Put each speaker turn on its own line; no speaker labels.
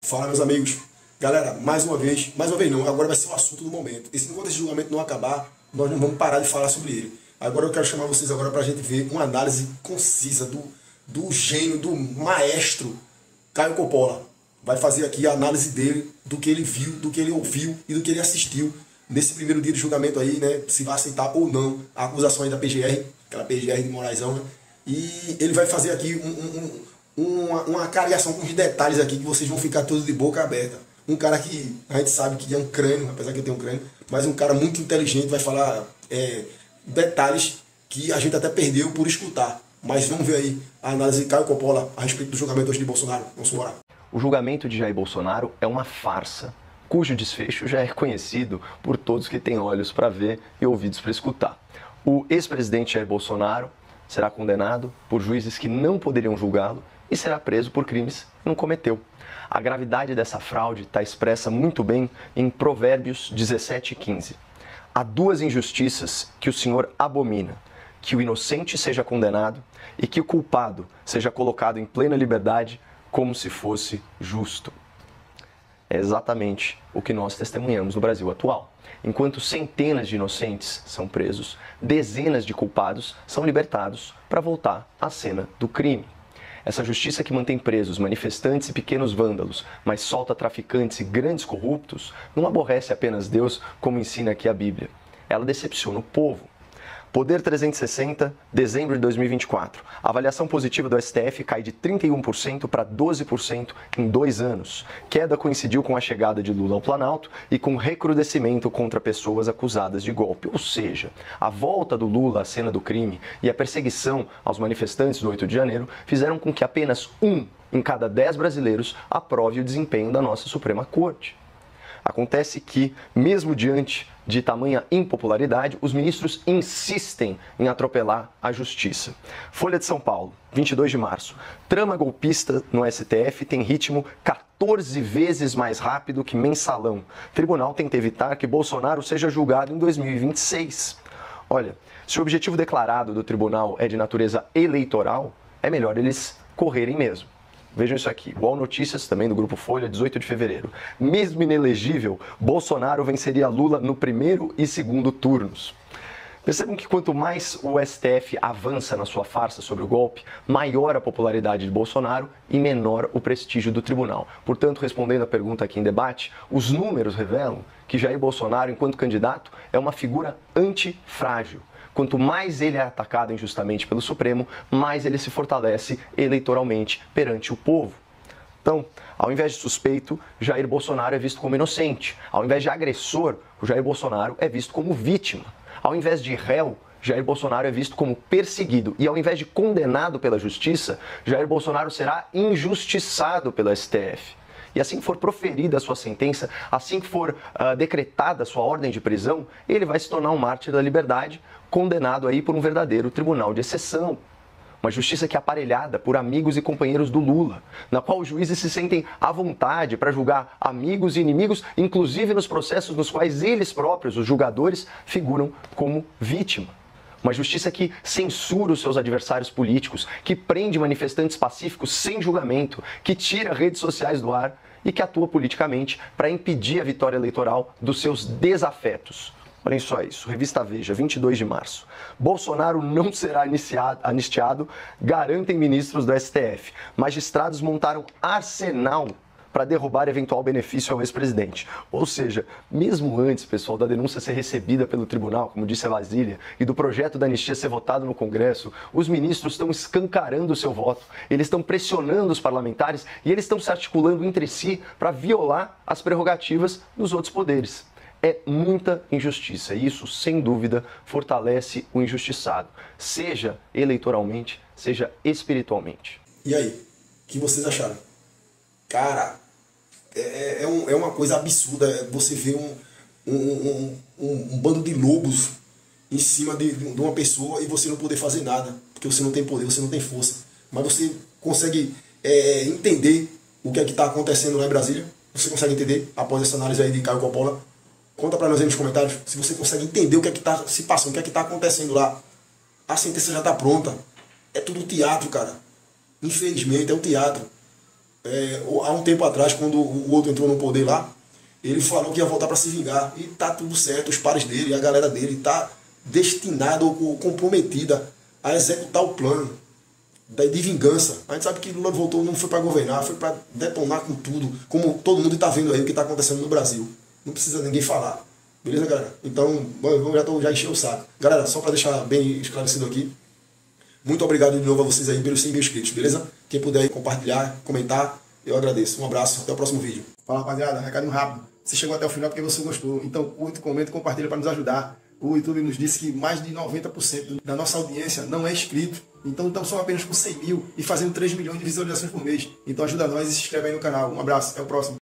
Fala, meus amigos. Galera, mais uma vez não, agora vai ser o assunto do momento. Enquanto esse julgamento não acabar, nós não vamos parar de falar sobre ele. Agora eu quero chamar vocês agora para a gente ver uma análise concisa do gênio, do maestro Caio Coppola. Vai fazer aqui a análise dele, do que ele viu, do que ele ouviu e do que ele assistiu nesse primeiro dia de julgamento aí, né? Se vai aceitar ou não a acusação aí da PGR, aquela PGR de Moraesão, né? E ele vai fazer aqui uma cariação com os detalhes aqui que vocês vão ficar todos de boca aberta. Um cara que a gente sabe que é um crânio, apesar que eu tenho um crânio, mas um cara muito inteligente, vai falar detalhes que a gente até perdeu por escutar. Mas vamos ver aí a análise de Caio Coppola a respeito do julgamento hoje de Bolsonaro. Vamos embora.
O julgamento de Jair Bolsonaro é uma farsa, cujo desfecho já é conhecido por todos que têm olhos para ver e ouvidos para escutar. O ex-presidente Jair Bolsonaro será condenado por juízes que não poderiam julgá-lo e será preso por crimes que não cometeu. A gravidade dessa fraude está expressa muito bem em Provérbios 17:15. Há duas injustiças que o Senhor abomina: que o inocente seja condenado e que o culpado seja colocado em plena liberdade como se fosse justo. É exatamente o que nós testemunhamos no Brasil atual. Enquanto centenas de inocentes são presos, dezenas de culpados são libertados para voltar à cena do crime. Essa justiça que mantém presos manifestantes e pequenos vândalos, mas solta traficantes e grandes corruptos, não aborrece apenas Deus, como ensina aqui a Bíblia. Ela decepciona o povo. Poder 360, dezembro de 2024. A avaliação positiva do STF cai de 31% para 12% em 2 anos. Queda coincidiu com a chegada de Lula ao Planalto e com recrudescimento contra pessoas acusadas de golpe. Ou seja, a volta do Lula à cena do crime e a perseguição aos manifestantes do 8 de janeiro fizeram com que apenas 1 em cada 10 brasileiros aprove o desempenho da nossa Suprema Corte. Acontece que, mesmo diante de tamanha impopularidade, os ministros insistem em atropelar a justiça. Folha de São Paulo, 22 de março. Trama golpista no STF tem ritmo 14 vezes mais rápido que mensalão. Tribunal tenta evitar que Bolsonaro seja julgado em 2026. Olha, se o objetivo declarado do tribunal é de natureza eleitoral, é melhor eles correrem mesmo. Vejam isso aqui, UOL Notícias, também do Grupo Folha, 18 de fevereiro. Mesmo inelegível, Bolsonaro venceria Lula no primeiro e segundo turnos. Percebam que quanto mais o STF avança na sua farsa sobre o golpe, maior a popularidade de Bolsonaro e menor o prestígio do tribunal. Portanto, respondendo à pergunta aqui em debate, os números revelam que Jair Bolsonaro, enquanto candidato, é uma figura antifrágil. Quanto mais ele é atacado injustamente pelo Supremo, mais ele se fortalece eleitoralmente perante o povo. Então, ao invés de suspeito, Jair Bolsonaro é visto como inocente. Ao invés de agressor, o Jair Bolsonaro é visto como vítima. Ao invés de réu, Jair Bolsonaro é visto como perseguido. E ao invés de condenado pela justiça, Jair Bolsonaro será injustiçado pelo STF. E assim que for proferida a sua sentença, assim que for decretada a sua ordem de prisão, ele vai se tornar um mártir da liberdade, condenado aí por um verdadeiro tribunal de exceção. Uma justiça que é aparelhada por amigos e companheiros do Lula, na qual os juízes se sentem à vontade para julgar amigos e inimigos, inclusive nos processos nos quais eles próprios, os julgadores, figuram como vítima. Uma justiça que censura os seus adversários políticos, que prende manifestantes pacíficos sem julgamento, que tira redes sociais do ar e que atua politicamente para impedir a vitória eleitoral dos seus desafetos. Olhem só isso, Revista Veja, 22 de março. Bolsonaro não será anistiado, garantem ministros do STF. Magistrados montaram arsenal para derrubar eventual benefício ao ex-presidente. Ou seja, mesmo antes, pessoal, da denúncia ser recebida pelo tribunal, como disse a Basília, e do projeto da anistia ser votado no Congresso, os ministros estão escancarando o seu voto, eles estão pressionando os parlamentares e eles estão se articulando entre si para violar as prerrogativas dos outros poderes. É muita injustiça e isso, sem dúvida, fortalece o injustiçado, seja eleitoralmente, seja espiritualmente.
E aí, o que vocês acharam? Cara, é uma coisa absurda você ver um bando de lobos em cima de uma pessoa e você não poder fazer nada, porque você não tem poder, você não tem força. Mas você consegue entender o que é que está acontecendo lá em Brasília? Você consegue entender, após essa análise aí de Caio Coppola? Conta para nós aí nos comentários se você consegue entender o que é que está se passando, o que é que está acontecendo lá. A sentença já está pronta. É tudo teatro, cara. Infelizmente, é um teatro. há um tempo atrás, quando o outro entrou no poder lá, ele falou que ia voltar para se vingar. E tá tudo certo, os pares dele, a galera dele tá destinada ou comprometida a executar o plano de vingança. A gente sabe que Lula voltou, não foi para governar, foi para detonar com tudo, como todo mundo está vendo aí o que está acontecendo no Brasil. Não precisa ninguém falar. Beleza, galera? Então, já encheu o saco. Galera, só para deixar bem esclarecido aqui, muito obrigado de novo a vocês aí pelos 100 mil inscritos, beleza? Quem puder aí compartilhar, comentar, eu agradeço. Um abraço, até o próximo vídeo. Fala, rapaziada, recadinho rápido. Você chegou até o final porque você gostou. Então, curte, comenta e compartilha para nos ajudar. O YouTube nos disse que mais de 90% da nossa audiência não é inscrito. Então, estamos só apenas com 100 mil e fazendo 3 milhões de visualizações por mês. Então, ajuda nós e se inscreve aí no canal. Um abraço, até o próximo.